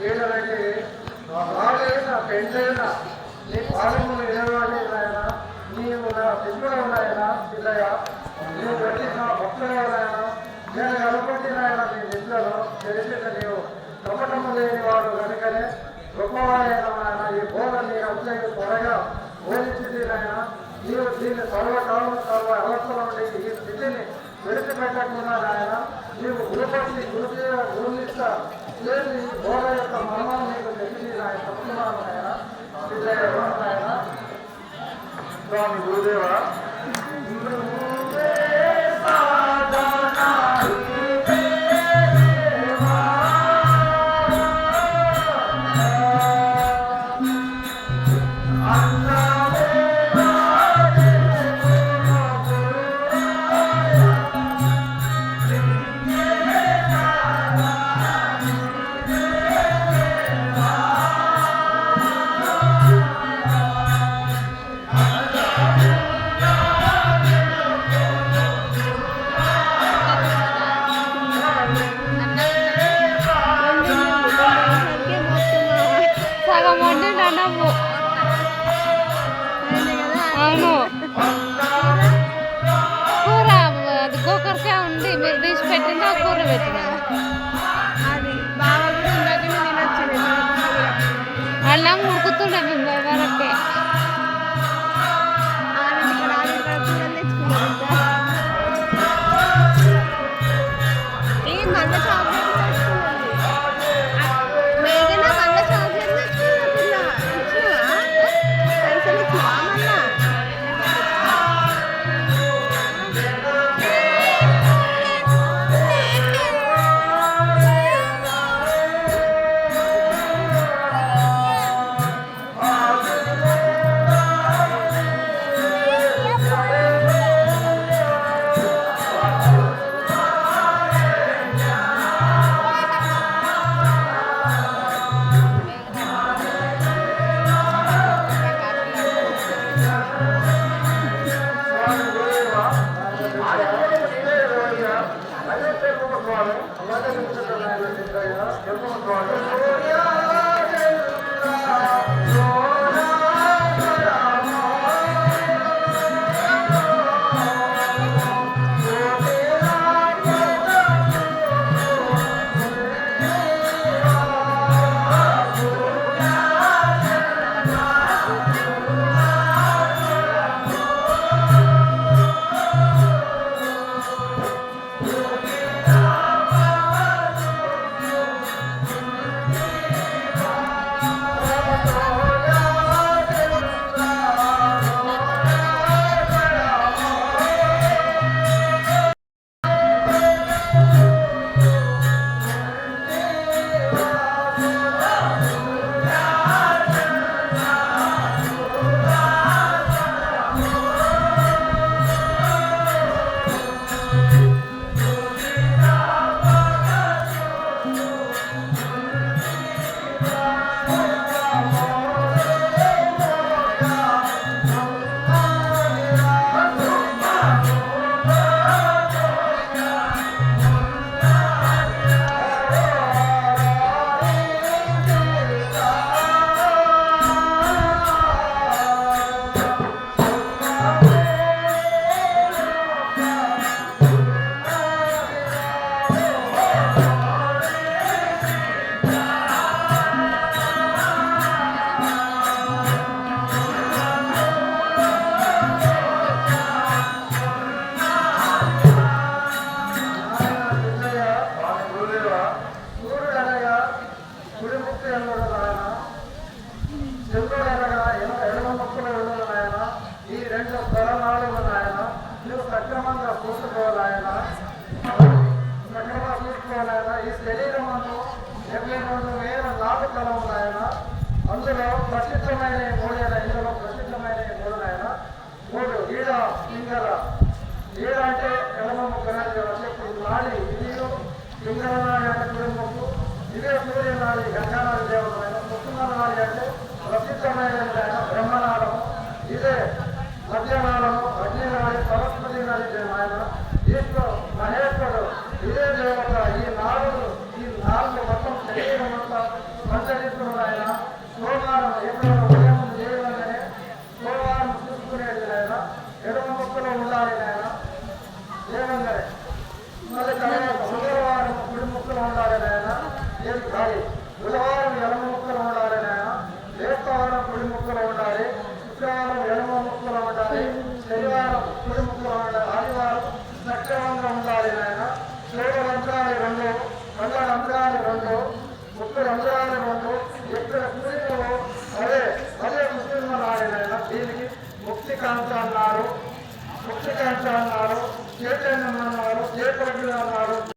వీళ్ళకి రాళ్ళైనా పెళ్ళైనా నీ పాదములు నిలవాలి నాయన, నీవు నా శిష్యుడు నాయన పిల్లయ్య, నీవు పెట్టిన భక్తులు నాయన, నేను కనుకొట్టిన ఆయన నీ నిద్రలో తెలిసిన నీవు కపటము లేని వాడు కనుకనే గొప్పవాడైన ఆయన ఈ బోధ నీ అంతకు త్వరగా బోధించింది నాయన. నీవు దీన్ని సర్వకాలం సర్వ అవస్థల నుండి ఈ స్థితిని విడిచిపెట్టకుండా నాయన నీవు గురుపట్టి గురునిస్తా చేసి బోధ యొక్క మర్మం నీకు తెలిసి ఆయన చెప్తున్నాను ఆయన ఆయన స్వామి గురుదేవ. అవును కూర అది గోకరకాయ ఉంది, మీరు తీసి పెట్టిందా కూర పెట్టినా అది బాగా తినొచ్చింది. అన్నం ఉడుకుతుండే మేము వరకే అందులో ప్రసిద్ధమైన ఇందులో ప్రసిద్ధమైన మూడునాయన మూడు ఈడ పింగళ ఈడ అంటే ఎడమ ముక్కనాడి అంటే నాడి ఇది పింగళ నాడి అంటే కుటుంబము, ఇదే సూర్యనాడి గంగానాడి దేవతమైన, ముక్కునాల నాడి అంటే ప్రసిద్ధమైన బ్రహ్మనాడము, ఇదే మధ్యనాడము అగ్నినాడి సరస్వతి నాడి ఆయన ఈశ్వరు మహేశ్వరుడు ఇదే దేవత. ఈ నాలుగు మొత్తం శరీరం అంతా ఏం కాదు. బుధవారం ఎడమ ముక్కలు ఉండాలి నాయన, బేస్తవారం కుడి ముక్కలు ఉండాలి, శుక్రవారం ఎడమ ముక్కలు ఉండాలి, శనివారం కుడి ముక్కలు ఉండాలి, ఆదివారం సక్రమంగా ఉండాలి నాయన. 7 రంధ్రాలు 2